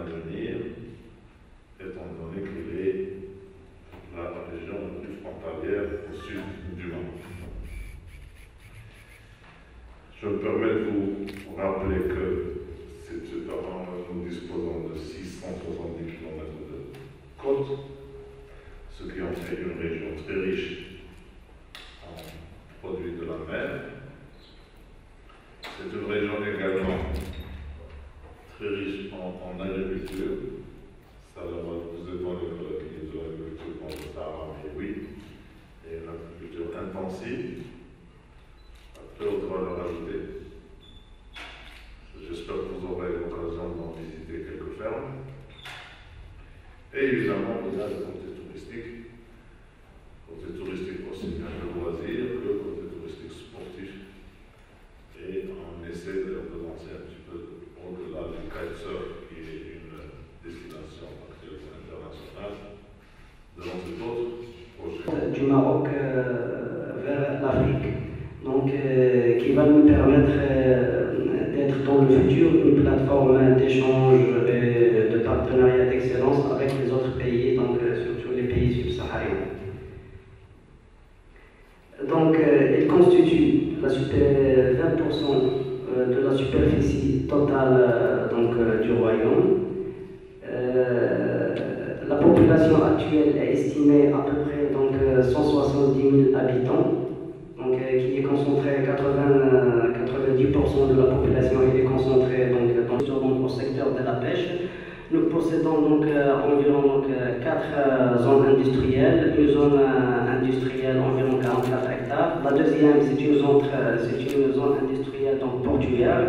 devenir, étant donné qu'elle est la région la plus frontalière au sud du Maroc. Je me permets de vous rappeler que nous disposons de 670 km de côte, ce qui en fait une région très riche en produits de la mer. C'est une région également très riche en agriculture. Ça va vous étonner que l'agriculture de l'agriculture dans le Sahara, mais oui, et une agriculture intensive, à très haute valeur ajoutée. J'espère que vous aurez l'occasion d'en visiter quelques fermes. Et évidemment, il y a le côté touristique. Côté touristique aussi bien de loisirs que côté touristique sportif. Et on essaie de lancer un petit peu au-delà du kitesurf, qui est une destination actuellement internationale, de lancer d'autres projets. Du Maroc vers l'Afrique, donc qui va nous permettre d'être dans le futur une plateforme d'échange et de partenariat d'excellence avec les autres pays, donc surtout les pays subsahariens. Donc il constitue 20% de la superficie totale du royaume. La population actuelle est estimée à peu près 170 000 habitants. Donc, qui est concentré, 90% de la population est concentrée au secteur de la pêche. Nous possédons environ 4 zones industrielles, une zone industrielle environ 44 hectares. La deuxième, c'est une zone industrielle portuaire.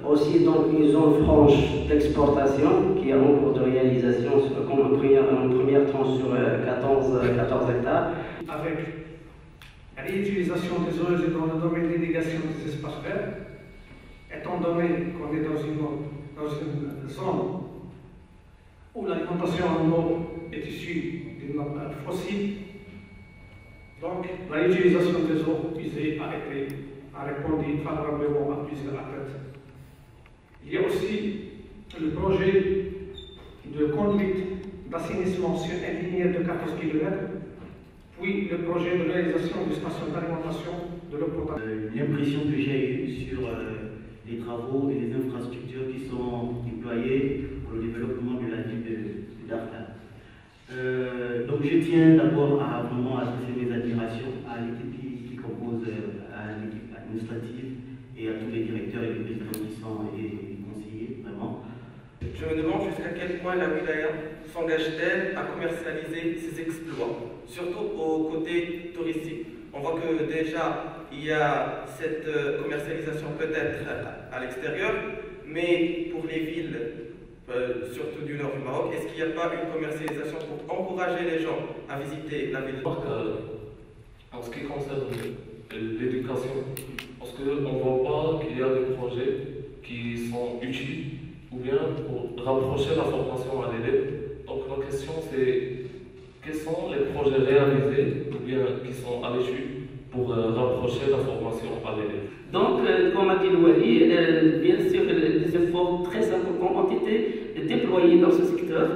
Aussi une zone franche d'exportation qui est en cours de réalisation comme une première tranche sur 14 hectares. Avec la réutilisation des eaux usées dans le domaine d'irrigation des espaces verts, étant donné qu'on est dans une zone où l'alimentation en eau est issue d'une matière fossile, donc la réutilisation des eaux usées a répondu favorablement à plusieurs attentes. Il y a aussi le projet de conduite d'assainissement sur une ligne de 14 km, puis le projet de réalisation d'une station d'alimentation de l'eau potable. L'impression que j'ai eue sur les travaux et les infrastructures qui sont déployés pour le développement de la ville de Dakhla. Donc je tiens d'abord à vraiment adresser mes admirations à l'équipe qui compose à l'équipe administrative et à tous les directeurs et les présidents qui sont et conseillers, vraiment. Je me demande jusqu'à quel point la wilaya s'engage-t-elle à commercialiser ses exploits, surtout au côté touristique. On voit que déjà il y a cette commercialisation peut-être à l'extérieur, mais pour les villes, surtout du nord du Maroc, est-ce qu'il n'y a pas une commercialisation pour encourager les gens à visiter la ville? En ce qui concerne l'éducation, parce qu'on ne voit pas qu'il y a des projets qui sont utiles ou bien pour rapprocher la formation à l'élève. Donc la question c'est quels sont les projets réalisés ou bien qui sont à l'étude pour rapprocher la formation à l'élève. Donc, comme a dit le Wali, bien sûr, des efforts très importants ont été déployés dans ce secteur.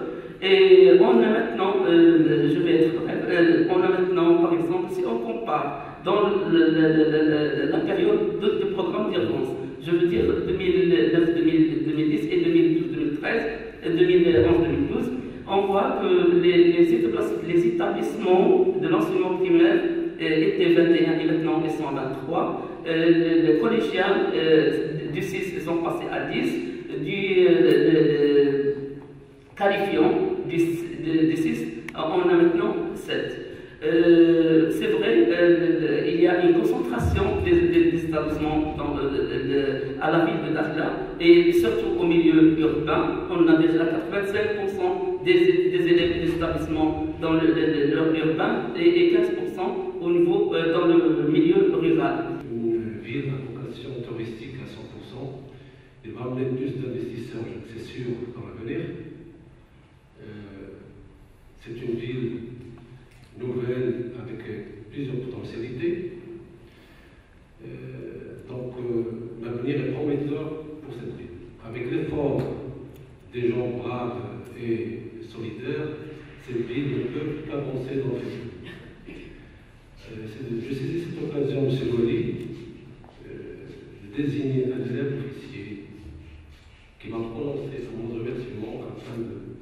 Et on a maintenant, je vais être bref, on a maintenant, par exemple, si on compare dans la période de programme d'urgence, je veux dire 2009-2010 et 2012-2013, 2011-2012, on voit que les établissements de l'enseignement primaire étaient 21 et maintenant ils sont à 23. Les collégiens du 6 ils sont passés à 10, du qualifiant du 6 on a maintenant 7. C'est vrai, il y a une concentration des établissements à la ville de Dakhla et surtout au milieu urbain. On a déjà 85% des élèves des établissements dans leur urbain et 15% au niveau dans le milieu rural. Une ville à vocation touristique à 100%, il va amener plus d'investisseurs, c'est sûr, dans l'avenir. C'est une ville nouvelle avec plusieurs potentialités. Donc l'avenir est prometteur pour cette ville. Avec l'effort des gens braves et solidaires, cette ville ne peut qu'avancer dans le futur. Je saisis cette occasion, M. Louali, de désigner un élève officier qui m'a prononcé son remerciement afin de